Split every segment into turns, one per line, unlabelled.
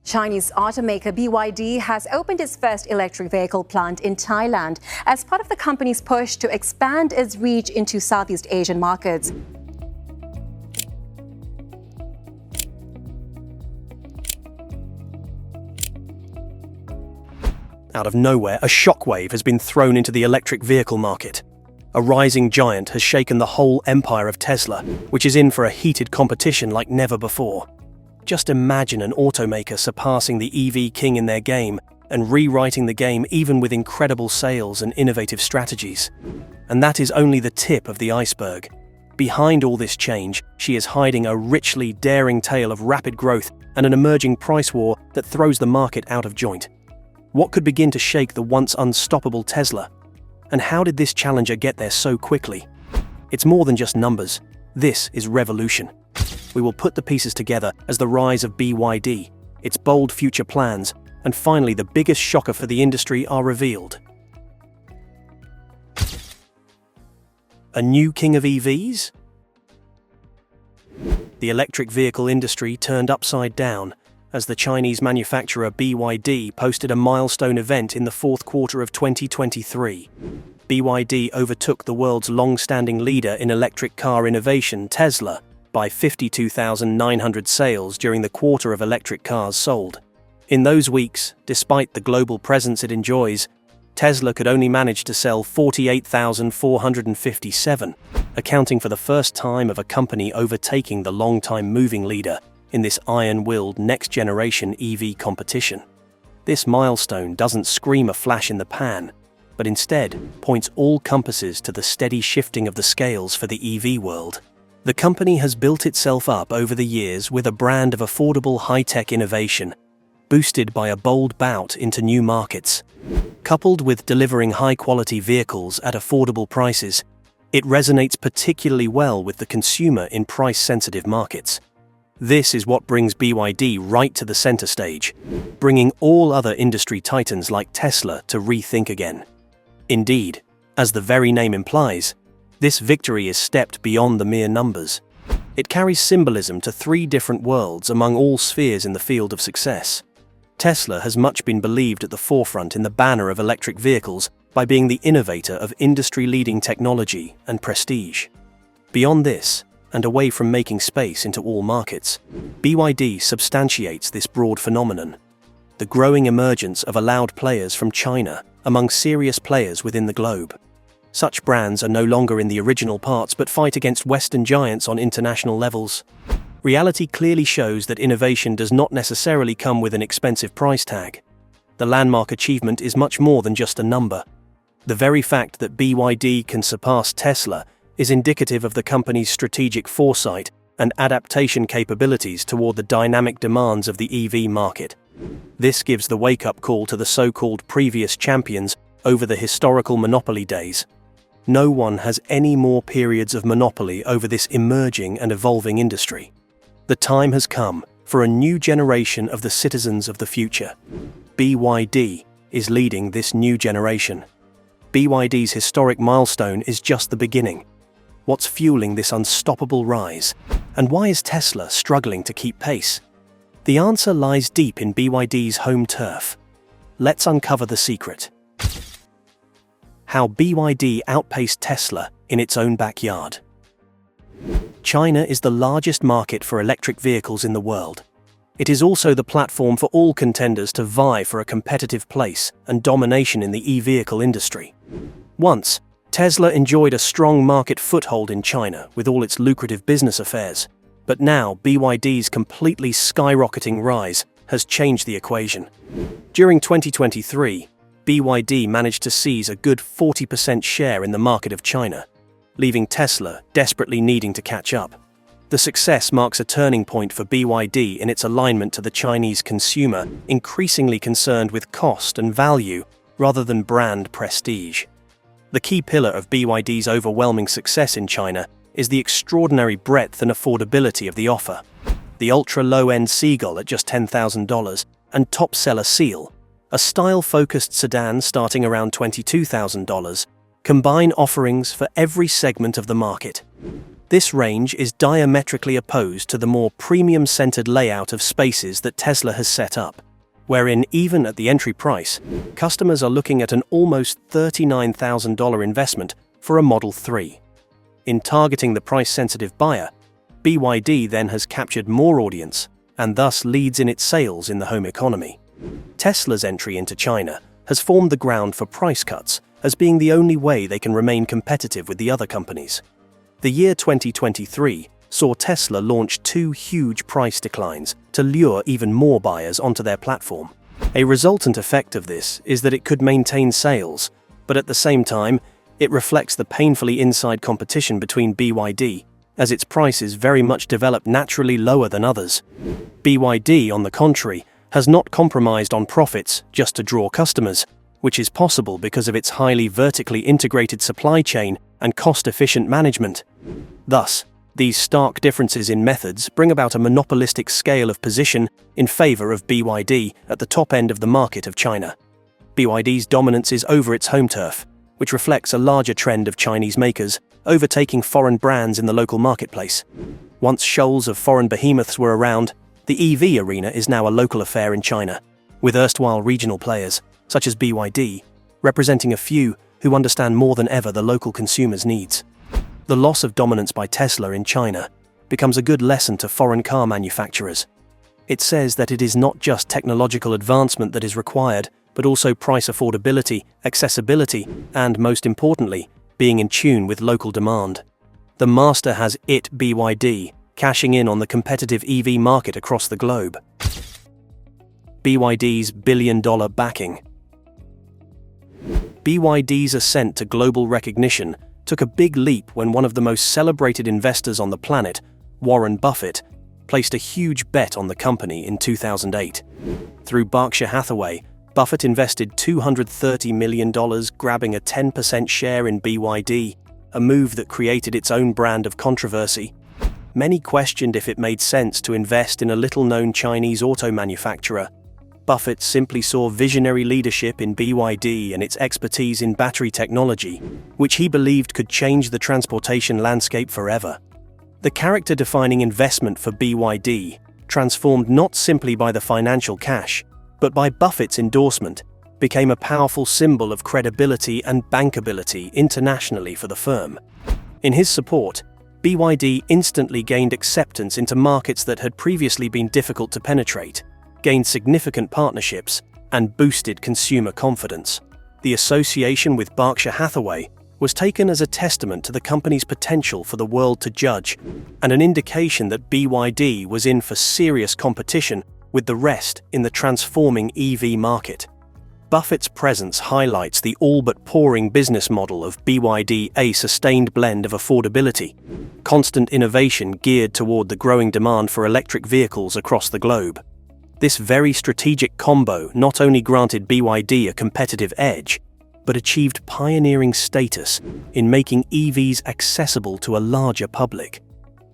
Chinese automaker BYD has opened its first electric vehicle plant in Thailand as part of the company's push to expand its reach into Southeast Asian markets.
Out of nowhere, a shockwave has been thrown into the electric vehicle market. A rising giant has shaken the whole empire of Tesla, which is in for a heated competition like never before. Just imagine an automaker surpassing the EV king in their game and rewriting the game even with incredible sales and innovative strategies. And that is only the tip of the iceberg. Behind all this change, she is hiding a richly daring tale of rapid growth and an emerging price war that throws the market out of joint. What could begin to shake the once unstoppable Tesla? And how did this challenger get there so quickly? It's more than just numbers. This is revolution. We will put the pieces together as the rise of BYD, its bold future plans, and finally the biggest shocker for the industry are revealed. A new king of EVs? The electric vehicle industry turned upside down as the Chinese manufacturer BYD posted a milestone event in the fourth quarter of 2023. BYD overtook the world's long-standing leader in electric car innovation, Tesla, by 52,900 sales during the quarter of electric cars sold. In those weeks, despite the global presence it enjoys, Tesla could only manage to sell 48,457, accounting for the first time of a company overtaking the long-time moving leader in this iron-willed next-generation EV competition. This milestone doesn't scream a flash in the pan, but instead points all compasses to the steady shifting of the scales for the EV world. The company has built itself up over the years with a brand of affordable high-tech innovation, boosted by a bold bout into new markets. Coupled with delivering high-quality vehicles at affordable prices, it resonates particularly well with the consumer in price-sensitive markets. This is what brings BYD right to the center stage, bringing all other industry titans like Tesla to rethink again. Indeed, as the very name implies, this victory is stepped beyond the mere numbers. It carries symbolism to three different worlds among all spheres in the field of success. Tesla has much been believed at the forefront in the banner of electric vehicles by being the innovator of industry-leading technology and prestige. Beyond this, and away from making space into all markets, BYD substantiates this broad phenomenon. The growing emergence of allowed players from China among serious players within the globe. Such brands are no longer in the original parts but fight against Western giants on international levels. Reality clearly shows that innovation does not necessarily come with an expensive price tag. The landmark achievement is much more than just a number. The very fact that BYD can surpass Tesla is indicative of the company's strategic foresight and adaptation capabilities toward the dynamic demands of the EV market. This gives the wake-up call to the so-called previous champions over the historical monopoly days. No one has any more periods of monopoly over this emerging and evolving industry. The time has come for a new generation of the citizens of the future. BYD is leading this new generation. BYD's historic milestone is just the beginning. What's fueling this unstoppable rise? And why is Tesla struggling to keep pace? The answer lies deep in BYD's home turf. Let's uncover the secret. How BYD outpaced Tesla in its own backyard. China is the largest market for electric vehicles in the world. It is also the platform for all contenders to vie for a competitive place and domination in the e-vehicle industry. Once, Tesla enjoyed a strong market foothold in China with all its lucrative business affairs, but now BYD's completely skyrocketing rise has changed the equation. During 2023, BYD managed to seize a good 40% share in the market of China, leaving Tesla desperately needing to catch up. The success marks a turning point for BYD in its alignment to the Chinese consumer, increasingly concerned with cost and value rather than brand prestige. The key pillar of BYD's overwhelming success in China is the extraordinary breadth and affordability of the offer. The ultra-low-end Seagull at just $10,000 and top-seller Seal, a style-focused sedan starting around $22,000, combine offerings for every segment of the market. This range is diametrically opposed to the more premium-centered layout of spaces that Tesla has set up, wherein, even at the entry price, customers are looking at an almost $39,000 investment for a Model 3. In targeting the price-sensitive buyer, BYD then has captured more audience and thus leads in its sales in the home economy. Tesla's entry into China has formed the ground for price cuts as being the only way they can remain competitive with the other companies. The year 2023 saw Tesla launch 2 huge price declines to lure even more buyers onto their platform. A resultant effect of this is that it could maintain sales, but at the same time, it reflects the painfully inside competition between BYD, as its prices very much developed naturally lower than others. BYD, on the contrary, has not compromised on profits just to draw customers, which is possible because of its highly vertically integrated supply chain and cost-efficient management. Thus, these stark differences in methods bring about a monopolistic scale of position in favor of BYD at the top end of the market of China. BYD's dominance is over its home turf, which reflects a larger trend of Chinese makers overtaking foreign brands in the local marketplace. Once shoals of foreign behemoths were around, the EV arena is now a local affair in China, with erstwhile regional players, such as BYD, representing a few who understand more than ever the local consumers' needs. The loss of dominance by Tesla in China becomes a good lesson to foreign car manufacturers. It says that it is not just technological advancement that is required, but also price affordability, accessibility, and, most importantly, being in tune with local demand. The master has it BYD, cashing in on the competitive EV market across the globe. BYD's billion-dollar backing. BYD's ascent to global recognition took a big leap when one of the most celebrated investors on the planet, Warren Buffett, placed a huge bet on the company in 2008. Through Berkshire Hathaway, Buffett invested $230 million, grabbing a 10% share in BYD, a move that created its own brand of controversy. Many questioned if it made sense to invest in a little-known Chinese auto manufacturer. Buffett simply saw visionary leadership in BYD and its expertise in battery technology, which he believed could change the transportation landscape forever. The character-defining investment for BYD, transformed not simply by the financial cash, but by Buffett's endorsement, became a powerful symbol of credibility and bankability internationally for the firm. In his support, BYD instantly gained acceptance into markets that had previously been difficult to penetrate, gained significant partnerships, and boosted consumer confidence. The association with Berkshire Hathaway was taken as a testament to the company's potential for the world to judge, and an indication that BYD was in for serious competition with the rest in the transforming EV market. Buffett's presence highlights the all-but-pouring business model of BYD, a sustained blend of affordability, constant innovation geared toward the growing demand for electric vehicles across the globe. This very strategic combo not only granted BYD a competitive edge, but achieved pioneering status in making EVs accessible to a larger public,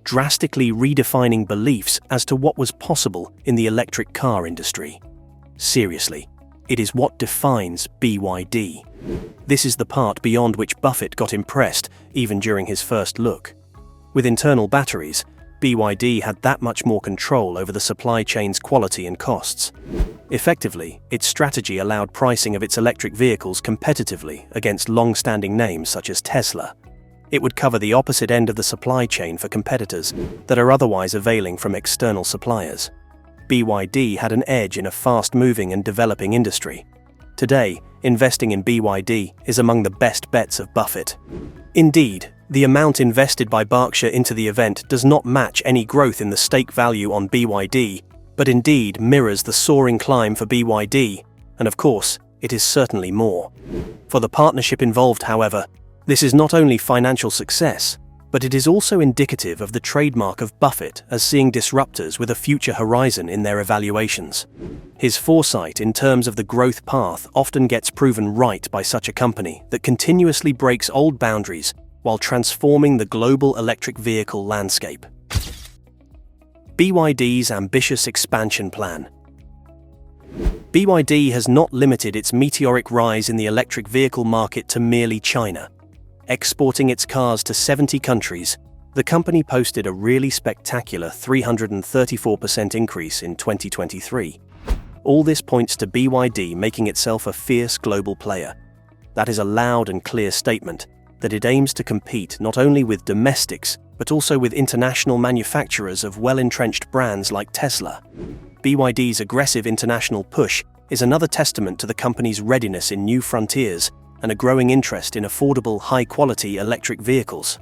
drastically redefining beliefs as to what was possible in the electric car industry. Seriously, it is what defines BYD. This is the part beyond which Buffett got impressed even during his first look. With internal batteries, BYD had that much more control over the supply chain's quality and costs. Effectively, its strategy allowed pricing of its electric vehicles competitively against long-standing names such as Tesla. It would cover the opposite end of the supply chain for competitors that are otherwise availing from external suppliers. BYD had an edge in a fast-moving and developing industry. Today, investing in BYD is among the best bets of Buffett. Indeed, the amount invested by Berkshire into the event does not match any growth in the stake value on BYD, but indeed mirrors the soaring climb for BYD, and of course, it is certainly more. For the partnership involved, however, this is not only financial success, but it is also indicative of the trademark of Buffett as seeing disruptors with a future horizon in their evaluations. His foresight in terms of the growth path often gets proven right by such a company that continuously breaks old boundaries while transforming the global electric vehicle landscape. BYD's ambitious expansion plan. BYD has not limited its meteoric rise in the electric vehicle market to merely China. Exporting its cars to 70 countries, The company posted a really spectacular 334% increase in 2023. All this points to BYD making itself a fierce global player. That is a loud and clear statement that it aims to compete not only with domestics, but also with international manufacturers of well-entrenched brands like Tesla. BYD's aggressive international push is another testament to the company's readiness in new frontiers and a growing interest in affordable, high-quality electric vehicles.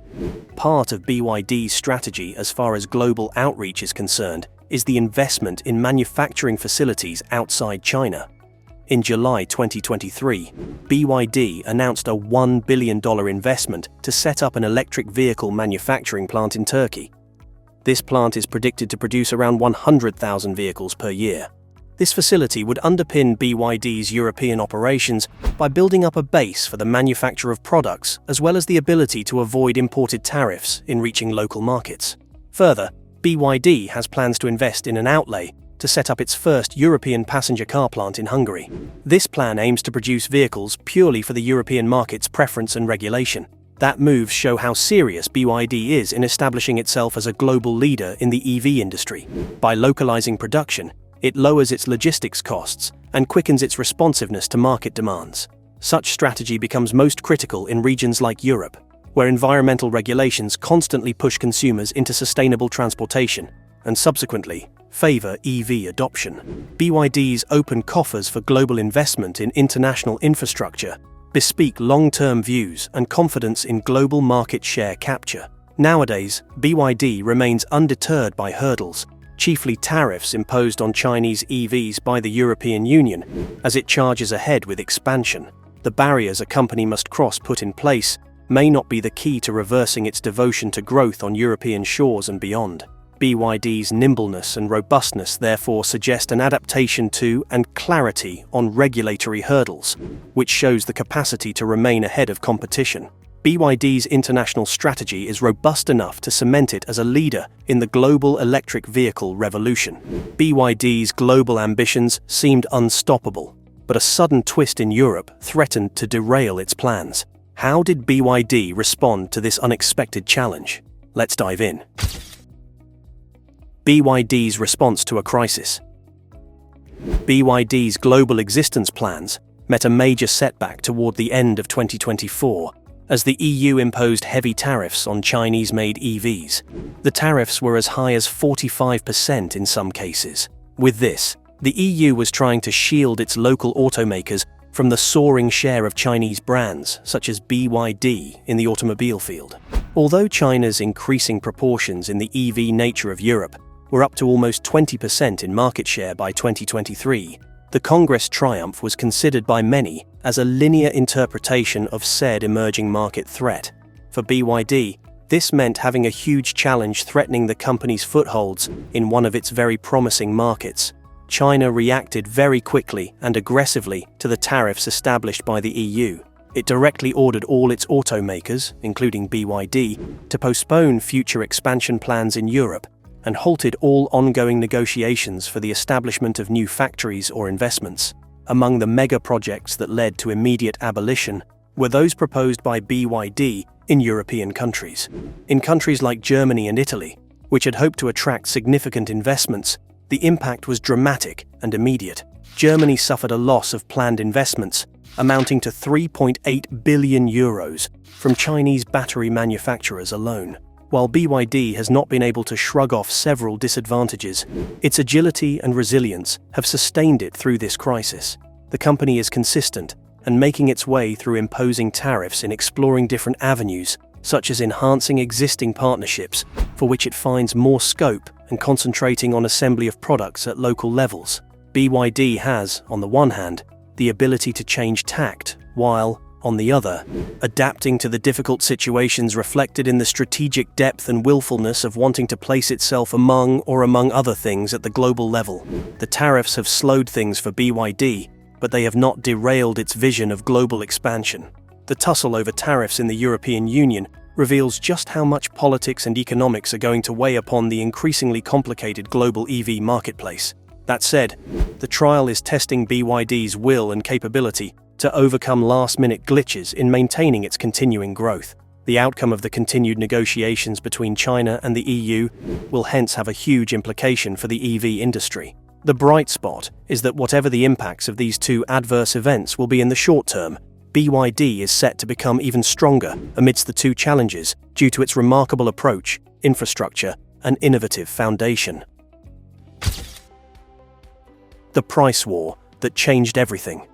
Part of BYD's strategy as far as global outreach is concerned is the investment in manufacturing facilities outside China. In July 2023, BYD announced a $1 billion investment to set up an electric vehicle manufacturing plant in Turkey. This plant is predicted to produce around 100,000 vehicles per year. This facility would underpin BYD's European operations by building up a base for the manufacture of products, as well as the ability to avoid imported tariffs in reaching local markets. Further, BYD has plans to invest in an outlay to set up its first European passenger car plant in Hungary. This plan aims to produce vehicles purely for the European market's preference and regulation. That moves show how serious BYD is in establishing itself as a global leader in the EV industry. By localizing production, it lowers its logistics costs and quickens its responsiveness to market demands. Such strategy becomes most critical in regions like Europe, where environmental regulations constantly push consumers into sustainable transportation and subsequently favor EV adoption. BYD's open coffers for global investment in international infrastructure bespeak long-term views and confidence in global market share capture. Nowadays, BYD remains undeterred by hurdles, chiefly tariffs imposed on Chinese EVs by the European Union, as it charges ahead with expansion. The barriers a company must put in place may not be the key to reversing its devotion to growth on European shores and beyond. BYD's nimbleness and robustness therefore suggest an adaptation to and clarity on regulatory hurdles, which shows the capacity to remain ahead of competition. BYD's international strategy is robust enough to cement it as a leader in the global electric vehicle revolution. BYD's global ambitions seemed unstoppable, but a sudden twist in Europe threatened to derail its plans. How did BYD respond to this unexpected challenge? Let's dive in. BYD's response to a crisis. BYD's global existence plans met a major setback toward the end of 2024, as the EU imposed heavy tariffs on Chinese-made EVs. The tariffs were as high as 45% in some cases. With this, the EU was trying to shield its local automakers from the soaring share of Chinese brands, such as BYD, in the automobile field. Although China's increasing proportions in the EV nature of Europe were up to almost 20% in market share by 2023, the Congress triumph was considered by many as a linear interpretation of said emerging market threat. For BYD, this meant having a huge challenge threatening the company's footholds in one of its very promising markets. China reacted very quickly and aggressively to the tariffs established by the EU. It directly ordered all its automakers, including BYD, to postpone future expansion plans in Europe and halted all ongoing negotiations for the establishment of new factories or investments. Among the mega projects that led to immediate abolition were those proposed by BYD in European countries. In countries like Germany and Italy, which had hoped to attract significant investments, the impact was dramatic and immediate. Germany suffered a loss of planned investments amounting to 3.8 billion euros from Chinese battery manufacturers alone. While BYD has not been able to shrug off several disadvantages, its agility and resilience have sustained it through this crisis. The company is consistent and making its way through imposing tariffs in exploring different avenues, such as enhancing existing partnerships, for which it finds more scope, and concentrating on assembly of products at local levels. BYD has, on the one hand, the ability to change tact, while, on the other, adapting to the difficult situations reflected in the strategic depth and willfulness of wanting to place itself among other things at the global level. The tariffs have slowed things for BYD, but they have not derailed its vision of global expansion. The tussle over tariffs in the European Union reveals just how much politics and economics are going to weigh upon the increasingly complicated global EV marketplace. That said, the trial is testing BYD's will and capability to overcome last-minute glitches in maintaining its continuing growth. The outcome of the continued negotiations between China and the EU will hence have a huge implication for the EV industry. The bright spot is that whatever the impacts of these two adverse events will be in the short term, BYD is set to become even stronger amidst the two challenges due to its remarkable approach, infrastructure, and innovative foundation. The price war that changed everything.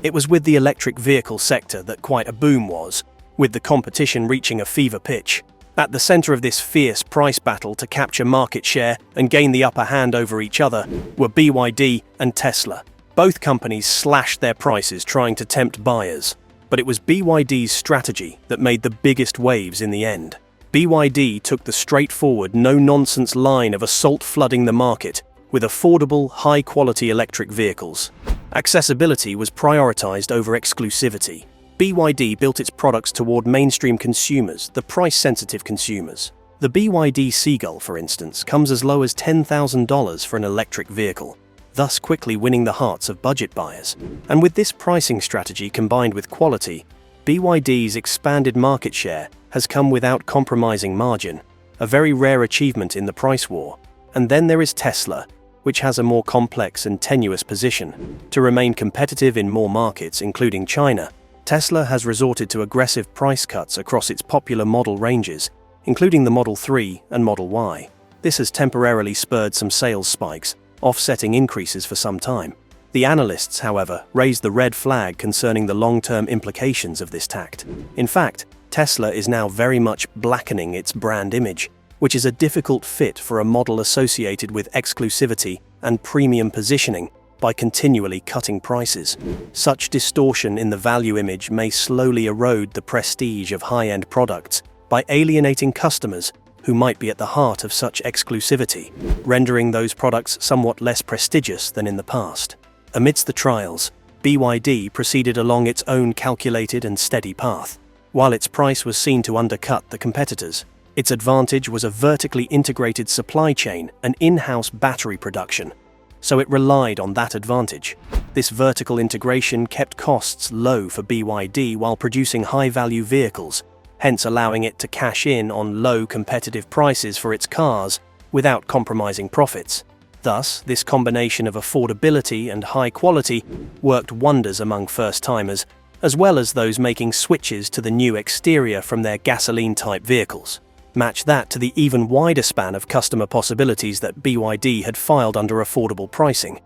It was with the electric vehicle sector that quite a boom was, with the competition reaching a fever pitch. At the center of this fierce price battle to capture market share and gain the upper hand over each other were BYD and Tesla. Both companies slashed their prices trying to tempt buyers, but it was BYD's strategy that made the biggest waves in the end. BYD took the straightforward, no-nonsense line of assault flooding the market with affordable, high-quality electric vehicles. Accessibility was prioritized over exclusivity. BYD built its products toward mainstream consumers, the price-sensitive consumers. The BYD Seagull, for instance, comes as low as $10,000 for an electric vehicle, thus quickly winning the hearts of budget buyers. And with this pricing strategy combined with quality, BYD's expanded market share has come without compromising margin, a very rare achievement in the price war. And then there is Tesla, which has a more complex and tenuous position. To remain competitive in more markets, including China, Tesla has resorted to aggressive price cuts across its popular model ranges, including the Model 3 and Model Y. This has temporarily spurred some sales spikes, offsetting increases for some time. The analysts, however, raised the red flag concerning the long-term implications of this tact. In fact, Tesla is now very much blackening its brand image, which is a difficult fit for a model associated with exclusivity and premium positioning by continually cutting prices. Such distortion in the value image may slowly erode the prestige of high-end products by alienating customers who might be at the heart of such exclusivity, rendering those products somewhat less prestigious than in the past. Amidst the trials, BYD proceeded along its own calculated and steady path. While its price was seen to undercut the competitors, its advantage was a vertically integrated supply chain and in-house battery production, so it relied on that advantage. This vertical integration kept costs low for BYD while producing high-value vehicles, hence allowing it to cash in on low competitive prices for its cars without compromising profits. Thus, this combination of affordability and high quality worked wonders among first-timers, as well as those making switches to the new exterior from their gasoline-type vehicles. Match that to the even wider span of customer possibilities that BYD had filed under affordable pricing,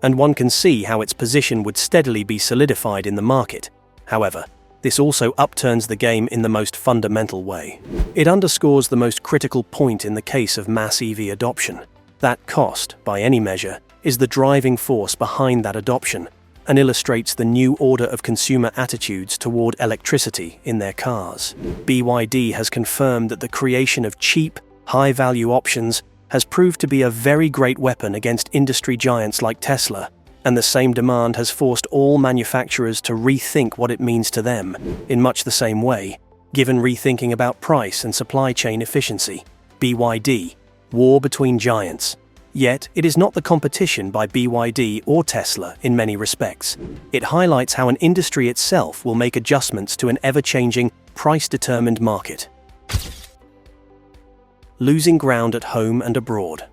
and one can see how its position would steadily be solidified in the market. However, this also upturns the game in the most fundamental way. It underscores the most critical point in the case of mass EV adoption. That cost, by any measure, is the driving force behind that adoption, and illustrates the new order of consumer attitudes toward electricity in their cars. BYD has confirmed that the creation of cheap, high-value options has proved to be a very great weapon against industry giants like Tesla, and the same demand has forced all manufacturers to rethink what it means to them, in much the same way, given rethinking about price and supply chain efficiency. BYD, war between giants. Yet, it is not the competition by BYD or Tesla in many respects. It highlights how an industry itself will make adjustments to an ever-changing, price-determined market. Losing ground at home and abroad.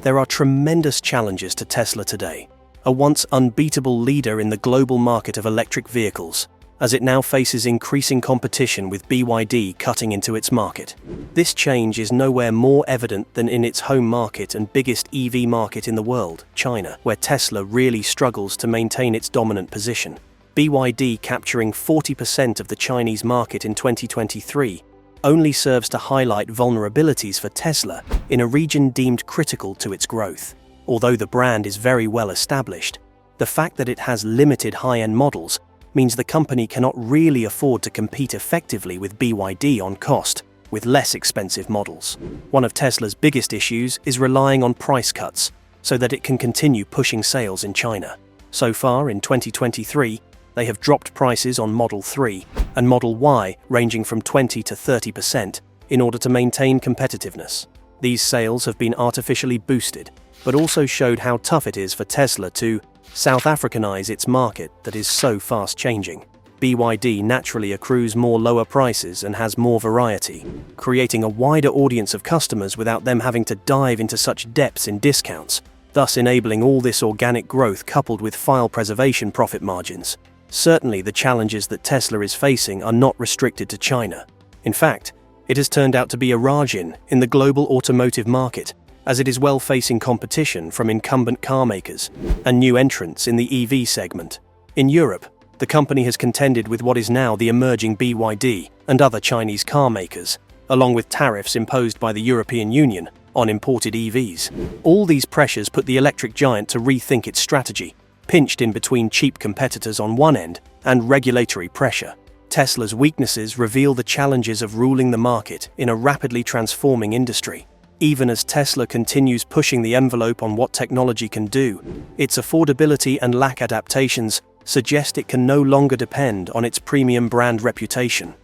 There are tremendous challenges to Tesla today, a once unbeatable leader in the global market of electric vehicles, as it now faces increasing competition with BYD cutting into its market. This change is nowhere more evident than in its home market and biggest EV market in the world, China, where Tesla really struggles to maintain its dominant position. BYD capturing 40% of the Chinese market in 2023 only serves to highlight vulnerabilities for Tesla in a region deemed critical to its growth. Although the brand is very well established, the fact that it has limited high-end models means the company cannot really afford to compete effectively with BYD on cost, with less expensive models. One of Tesla's biggest issues is relying on price cuts so that it can continue pushing sales in China. So far in 2023, they have dropped prices on Model 3 and Model Y ranging from 20 to 30% in order to maintain competitiveness. These sales have been artificially boosted, but also showed how tough it is for Tesla to South Africanize its market that is so fast changing. BYD naturally accrues more lower prices and has more variety, creating a wider audience of customers without them having to dive into such depths in discounts, thus enabling all this organic growth coupled with file preservation profit margins. Certainly, the challenges that Tesla is facing are not restricted to China. In fact, it has turned out to be a Rajin in the global automotive market, as it is well facing competition from incumbent car makers and new entrants in the EV segment. In Europe, the company has contended with what is now the emerging BYD and other Chinese car makers, along with tariffs imposed by the European Union on imported EVs. All these pressures put the electric giant to rethink its strategy, pinched in between cheap competitors on one end and regulatory pressure. Tesla's weaknesses reveal the challenges of ruling the market in a rapidly transforming industry. Even as Tesla continues pushing the envelope on what technology can do, its affordability and lack adaptations suggest it can no longer depend on its premium brand reputation.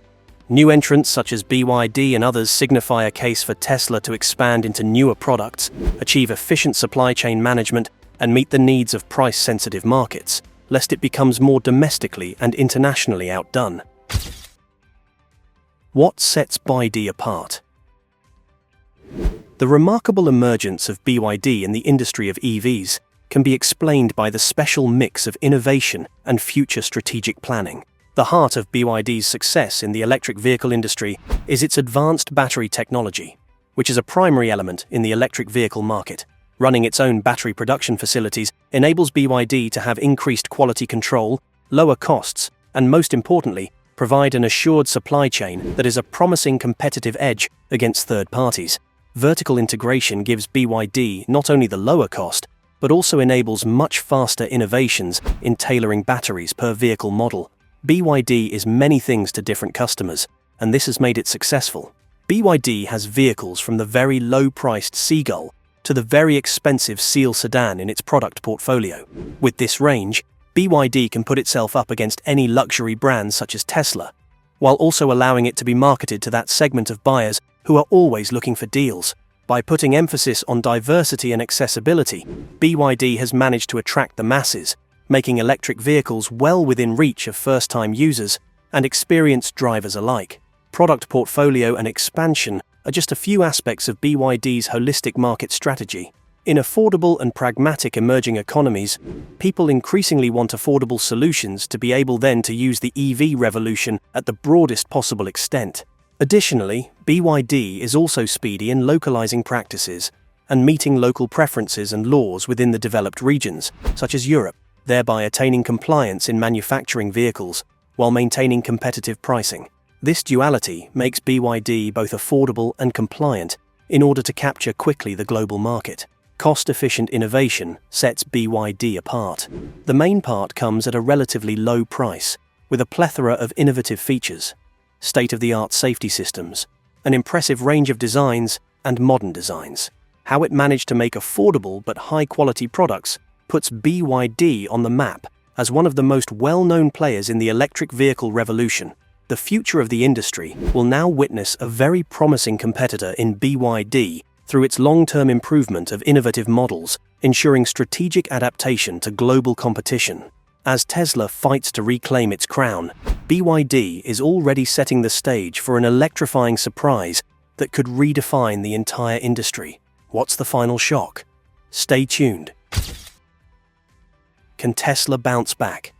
New entrants such as BYD and others signify a case for Tesla to expand into newer products, achieve efficient supply chain management, and meet the needs of price-sensitive markets, lest it becomes more domestically and internationally outdone. What sets BYD apart? The remarkable emergence of BYD in the industry of EVs can be explained by the special mix of innovation and future strategic planning. The heart of BYD's success in the electric vehicle industry is its advanced battery technology, which is a primary element in the electric vehicle market. Running its own battery production facilities enables BYD to have increased quality control, lower costs, and most importantly, provide an assured supply chain that is a promising competitive edge against third parties. Vertical integration gives BYD not only the lower cost, but also enables much faster innovations in tailoring batteries per vehicle model. BYD is many things to different customers, and this has made it successful. BYD has vehicles from the very low-priced Seagull to the very expensive Seal sedan in its product portfolio. With this range, BYD can put itself up against any luxury brands such as Tesla, while also allowing it to be marketed to that segment of buyers who are always looking for deals. By putting emphasis on diversity and accessibility, BYD has managed to attract the masses, making electric vehicles well within reach of first-time users and experienced drivers alike. Product portfolio and expansion are just a few aspects of BYD's holistic market strategy. In affordable and pragmatic emerging economies, people increasingly want affordable solutions to be able then to use the EV revolution at the broadest possible extent. Additionally, BYD is also speedy in localizing practices and meeting local preferences and laws within the developed regions, such as Europe, thereby attaining compliance in manufacturing vehicles while maintaining competitive pricing. This duality makes BYD both affordable and compliant in order to capture quickly the global market. Cost-efficient innovation sets BYD apart. The main part comes at a relatively low price, with a plethora of innovative features, state-of-the-art safety systems, an impressive range of designs, and modern designs. How it managed to make affordable but high-quality products puts BYD on the map as one of the most well-known players in the electric vehicle revolution. The future of the industry will now witness a very promising competitor in BYD through its long-term improvement of innovative models, ensuring strategic adaptation to global competition. As Tesla fights to reclaim its crown, BYD is already setting the stage for an electrifying surprise that could redefine the entire industry. What's the final shock? Stay tuned. Can Tesla bounce back?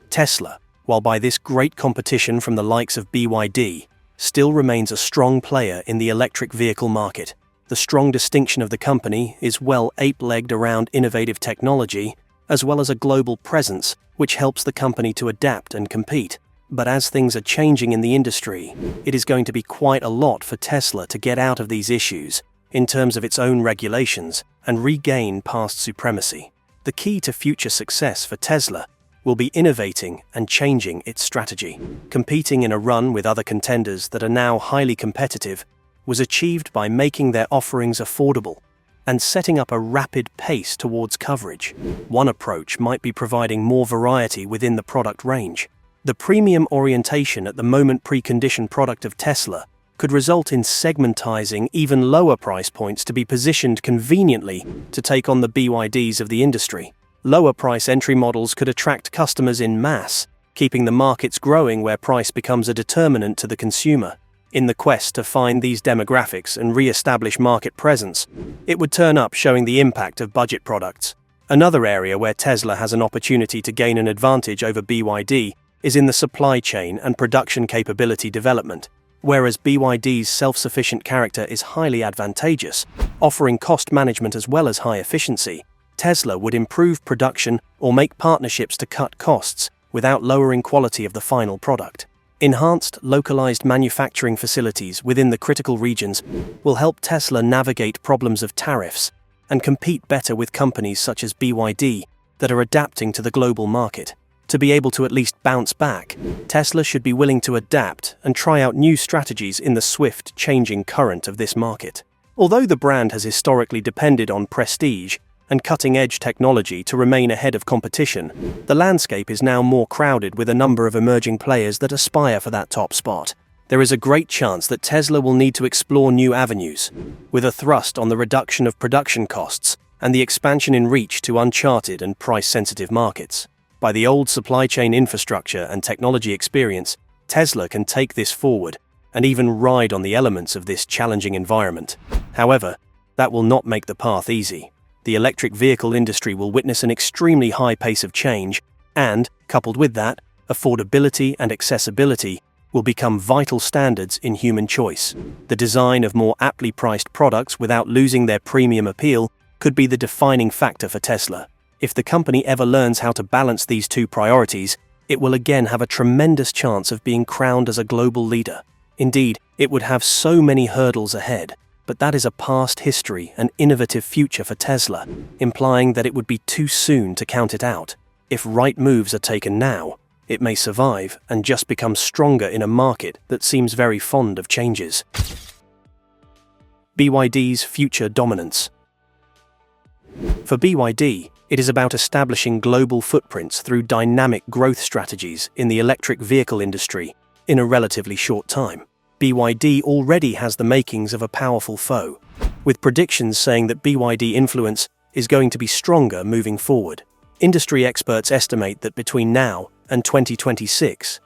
Tesla, while by this great competition from the likes of BYD, still remains a strong player in the electric vehicle market. The strong distinction of the company is well ape-legged around innovative technology, as well as a global presence, which helps the company to adapt and compete. But as things are changing in the industry, it is going to be quite a lot for Tesla to get out of these issues in terms of its own regulations and regain past supremacy. The key to future success for Tesla will be innovating and changing its strategy. Competing in a run with other contenders that are now highly competitive was achieved by making their offerings affordable and setting up a rapid pace towards coverage. One approach might be providing more variety within the product range. The premium orientation at the moment preconditioned product of Tesla could result in segmentizing even lower price points to be positioned conveniently to take on the BYDs of the industry. Lower price entry models could attract customers in mass, keeping the markets growing where price becomes a determinant to the consumer. In the quest to find these demographics and re-establish market presence, it would turn up showing the impact of budget products. Another area where Tesla has an opportunity to gain an advantage over BYD is in the supply chain and production capability development. Whereas BYD's self-sufficient character is highly advantageous, offering cost management as well as high efficiency, Tesla would improve production or make partnerships to cut costs without lowering quality of the final product. Enhanced, localized manufacturing facilities within the critical regions will help Tesla navigate problems of tariffs and compete better with companies such as BYD that are adapting to the global market. To be able to at least bounce back, Tesla should be willing to adapt and try out new strategies in the swift, changing current of this market. Although the brand has historically depended on prestige and cutting-edge technology to remain ahead of competition, the landscape is now more crowded with a number of emerging players that aspire for that top spot. There is a great chance that Tesla will need to explore new avenues, with a thrust on the reduction of production costs and the expansion in reach to uncharted and price-sensitive markets. By the old supply chain infrastructure and technology experience, Tesla can take this forward and even ride on the elements of this challenging environment. However, that will not make the path easy. The electric vehicle industry will witness an extremely high pace of change, and, coupled with that, affordability and accessibility will become vital standards in human choice. The design of more aptly priced products without losing their premium appeal could be the defining factor for Tesla. If the company ever learns how to balance these two priorities, it will again have a tremendous chance of being crowned as a global leader. Indeed, it would have so many hurdles ahead, but that is a past history and innovative future for Tesla, implying that it would be too soon to count it out. If right moves are taken now, it may survive and just become stronger in a market that seems very fond of changes. BYD's future dominance. For BYD, it is about establishing global footprints through dynamic growth strategies in the electric vehicle industry in a relatively short time. BYD already has the makings of a powerful foe, with predictions saying that BYD influence is going to be stronger moving forward. Industry experts estimate that between now and 2026,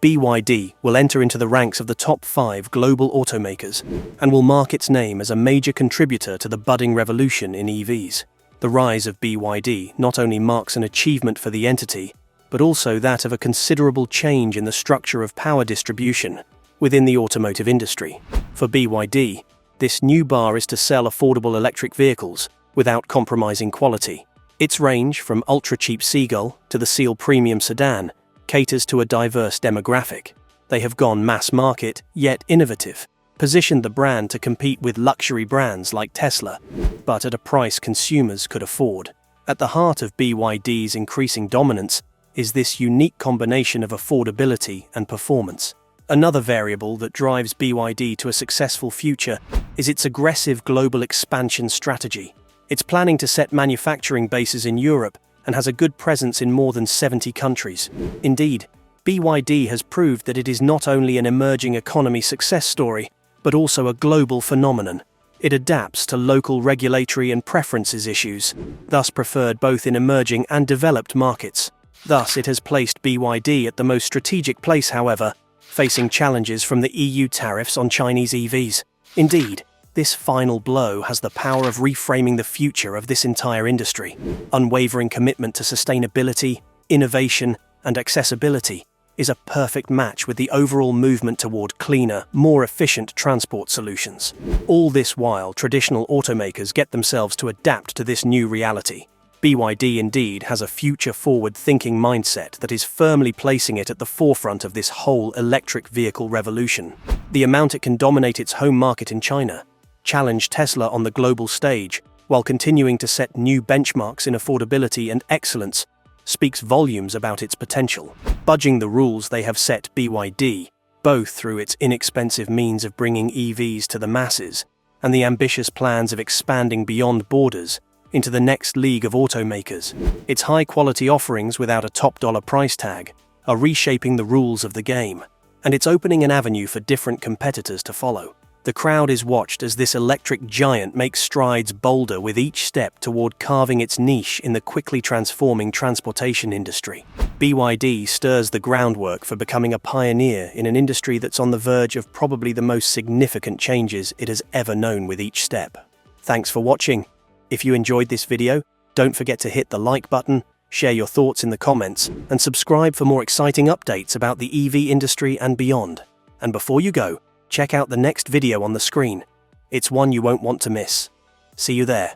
BYD will enter into the ranks of the top 5 global automakers and will mark its name as a major contributor to the budding revolution in EVs. The rise of BYD not only marks an achievement for the entity, but also that of a considerable change in the structure of power distribution within the automotive industry. For BYD, this new bar is to sell affordable electric vehicles without compromising quality. Its range, from ultra-cheap Seagull to the Seal Premium sedan, caters to a diverse demographic. They have gone mass market, yet innovative, positioned the brand to compete with luxury brands like Tesla, but at a price consumers could afford. At the heart of BYD's increasing dominance is this unique combination of affordability and performance. Another variable that drives BYD to a successful future is its aggressive global expansion strategy. It's planning to set manufacturing bases in Europe and has a good presence in more than 70 countries. Indeed, BYD has proved that it is not only an emerging economy success story, but also a global phenomenon. It adapts to local regulatory and preferences issues, thus preferred both in emerging and developed markets. Thus, it has placed BYD at the most strategic place, however, facing challenges from the EU tariffs on Chinese EVs. Indeed, this final blow has the power of reframing the future of this entire industry. Unwavering commitment to sustainability, innovation, and accessibility is a perfect match with the overall movement toward cleaner, more efficient transport solutions. All this while, traditional automakers get themselves to adapt to this new reality. BYD indeed has a future-forward-thinking mindset that is firmly placing it at the forefront of this whole electric vehicle revolution. The amount it can dominate its home market in China, challenge Tesla on the global stage, while continuing to set new benchmarks in affordability and excellence, speaks volumes about its potential. Budging the rules they have set BYD, both through its inexpensive means of bringing EVs to the masses and the ambitious plans of expanding beyond borders into the next league of automakers. Its high-quality offerings without a top-dollar price tag are reshaping the rules of the game, and it's opening an avenue for different competitors to follow. The crowd is watched as this electric giant makes strides bolder with each step toward carving its niche in the quickly transforming transportation industry. BYD stirs the groundwork for becoming a pioneer in an industry that's on the verge of probably the most significant changes it has ever known with each step. Thanks for watching. If you enjoyed this video, don't forget to hit the like button, share your thoughts in the comments, and subscribe for more exciting updates about the EV industry and beyond. And before you go, check out the next video on the screen. It's one you won't want to miss. See you there.